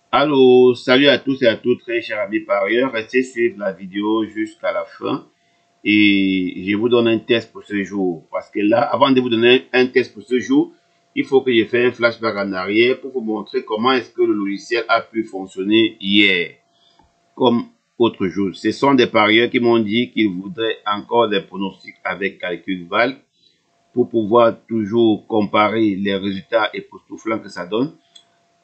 Allô, salut à tous et à toutes, très chers amis parieurs. Restez suivre la vidéo jusqu'à la fin et je vous donne un test pour ce jour. Parce que là, avant de vous donner un test pour ce jour, il faut que je fasse un flashback en arrière pour vous montrer comment est-ce que le logiciel a pu fonctionner hier, comme autre jour. Ce sont des parieurs qui m'ont dit qu'ils voudraient encore des pronostics avec calcul-val pour pouvoir toujours comparer les résultats époustouflants que ça donne.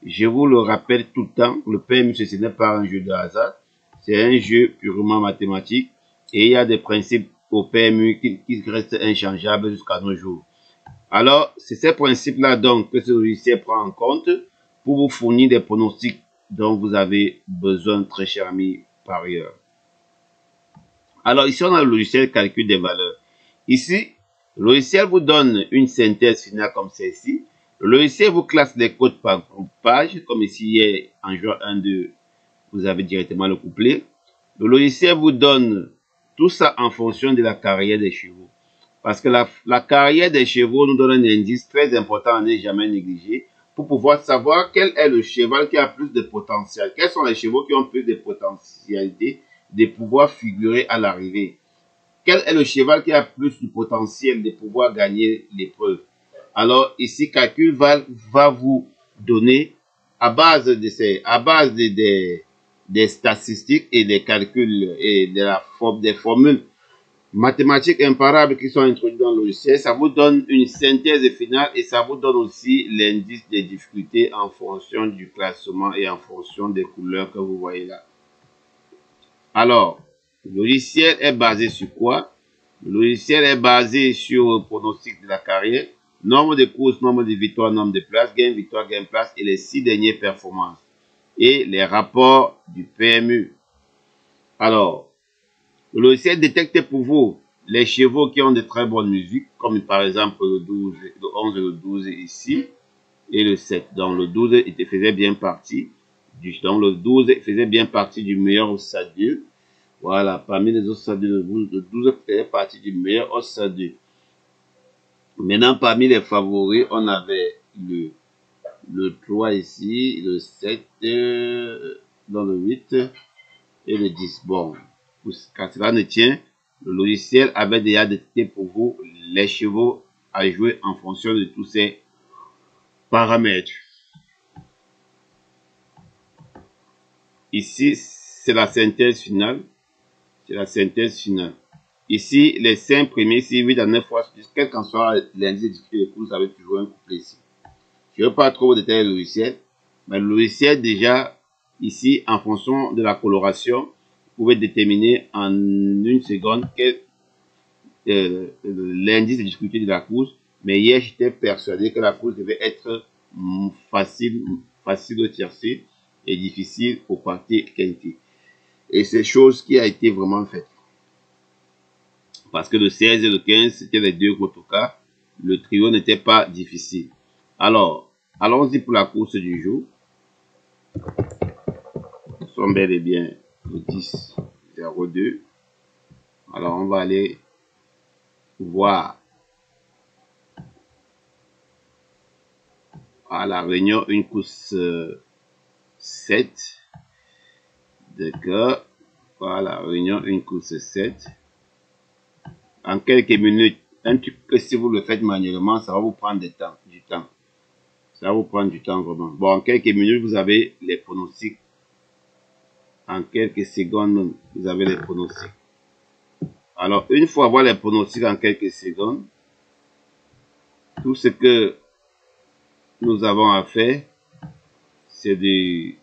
Je vous le rappelle tout le temps, le PMU, ce n'est pas un jeu de hasard, c'est un jeu purement mathématique et il y a des principes au PMU qui restent inchangeables jusqu'à nos jours. Alors, c'est ces principes-là donc que ce logiciel prend en compte pour vous fournir des pronostics dont vous avez besoin, très chers amis parieurs. Alors ici, on a le logiciel calcul des valeurs. Ici, le logiciel vous donne une synthèse finale comme celle-ci. Le logiciel vous classe les codes par groupage, comme ici, en jouant 1, 2, vous avez directement le couplet. Le logiciel vous donne tout ça en fonction de la carrière des chevaux. Parce que la carrière des chevaux nous donne un indice très important à ne jamais négliger pour pouvoir savoir quel est le cheval qui a plus de potentiel. Quels sont les chevaux qui ont plus de potentialité de pouvoir figurer à l'arrivée. Quel est le cheval qui a plus de potentiel de pouvoir gagner l'épreuve? Alors ici, calcul va vous donner à base des statistiques et des calculs et des formules mathématiques imparables qui sont introduites dans le logiciel, ça vous donne une synthèse finale et ça vous donne aussi l'indice des difficultés en fonction du classement et en fonction des couleurs que vous voyez là. Alors, le logiciel est basé sur quoi? Le logiciel est basé sur le pronostic de la carrière, nombre de courses, nombre de victoires, nombre de places, gain, victoire, gain, place et les 6 dernières performances. Et les rapports du PMU. Alors, le logiciel détecte pour vous les chevaux qui ont de très bonnes musiques, comme par exemple le 12, le 11 et le 12 ici, et le 7. Donc le 12 faisait bien partie du meilleur ossature. Voilà, parmi les ossadures, le 12 faisait partie du meilleur ossature. Maintenant, parmi les favoris, on avait le 3 ici, le 7, dans le 8 et le 10. Bon, quand cela ne tient, le logiciel avait déjà détecté pour vous les chevaux à jouer en fonction de tous ces paramètres. Ici, c'est la synthèse finale. C'est la synthèse finale. Ici, les 5 premiers, si 8 à 9 fois, quel qu'en soit l'indice de cours, vous avez toujours un couplet ici. Je ne veux pas trop détailler le logiciel, mais le logiciel, déjà, ici, en fonction de la coloration, vous pouvez déterminer en une seconde l'indice de difficulté de la course. Mais hier, j'étais persuadé que la course devait être facile au tiercé et difficile au quartier quinté. Et c'est chose qui a été vraiment faite. Parce que le 16 et le 15, c'était les deux gros tocards. Le trio n'était pas difficile. Alors, allons-y pour la course du jour. Nous sommes bel et bien le 10-02. Alors, on va aller voir à la réunion une course 7. D'accord. Voilà, réunion une course 7. En quelques minutes, un truc que si vous le faites manuellement, ça va vous prendre du temps. Ça va vous prendre du temps vraiment. Bon, en quelques minutes, vous avez les pronostics. En quelques secondes, vous avez les pronostics. Alors, une fois avoir les pronostics en quelques secondes, tout ce que nous avons à faire, c'est de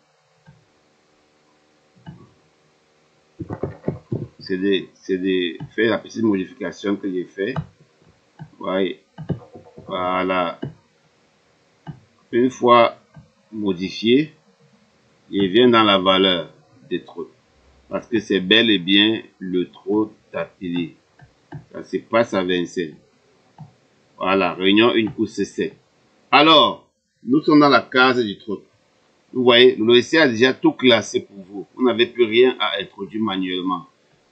faire la petite modification que j'ai fait. Voilà. Une fois modifié, il vient dans la valeur des trous. Parce que c'est bel et bien le trou d'affilée. Ça se passe à 25. Voilà, réunion une course 7. Alors, nous sommes dans la case du trou. Vous voyez, le logiciel a déjà tout classé pour vous. Vous n'avez plus rien à introduire manuellement.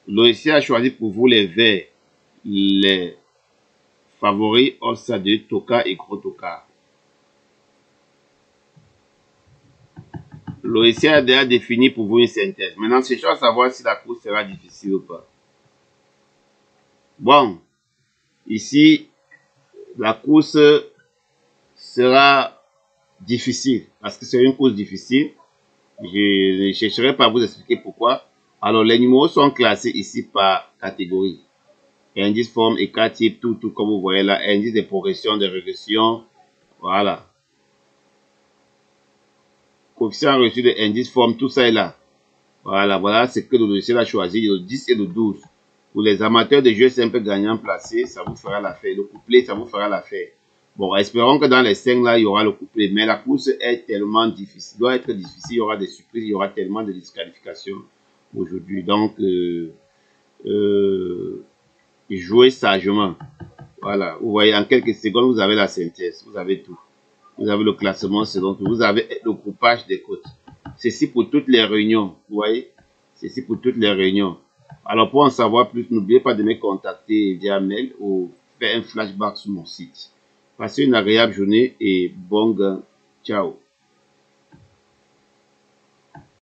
Le logiciel a choisi pour vous les verts, les favoris, ossa de toka et gros toka. Logiciel a déjà défini pour vous une synthèse. Maintenant, c'est chose à savoir si la course sera difficile ou pas. Bon, ici, la course sera difficile parce que c'est une course difficile. Je ne chercherai pas à vous expliquer pourquoi. Alors, les numéros sont classés ici par catégorie. Indice, forme, écart, type, tout comme vous voyez là. Indice de progression, de régression. Voilà. Coefficient reçu de indice, forme, tout ça est là. Voilà ce que le logiciel a choisi, le 10 et le 12. Pour les amateurs de jeux simples gagnants placés, ça vous fera l'affaire. Le couplet, ça vous fera l'affaire. Bon, espérons que dans les 5 là, il y aura le couplet. Mais la course est tellement difficile, doit être difficile. Il y aura des surprises, il y aura tellement de disqualifications aujourd'hui. Donc, jouez sagement. Voilà, vous voyez, en quelques secondes, vous avez la synthèse, vous avez tout. Vous avez le classement selon tout. Vous avez le groupage des cotes. Ceci pour toutes les réunions. Vous voyez? Ceci pour toutes les réunions. Alors, pour en savoir plus, n'oubliez pas de me contacter via mail ou faire un flashback sur mon site. Passez une agréable journée et bon gain. Ciao.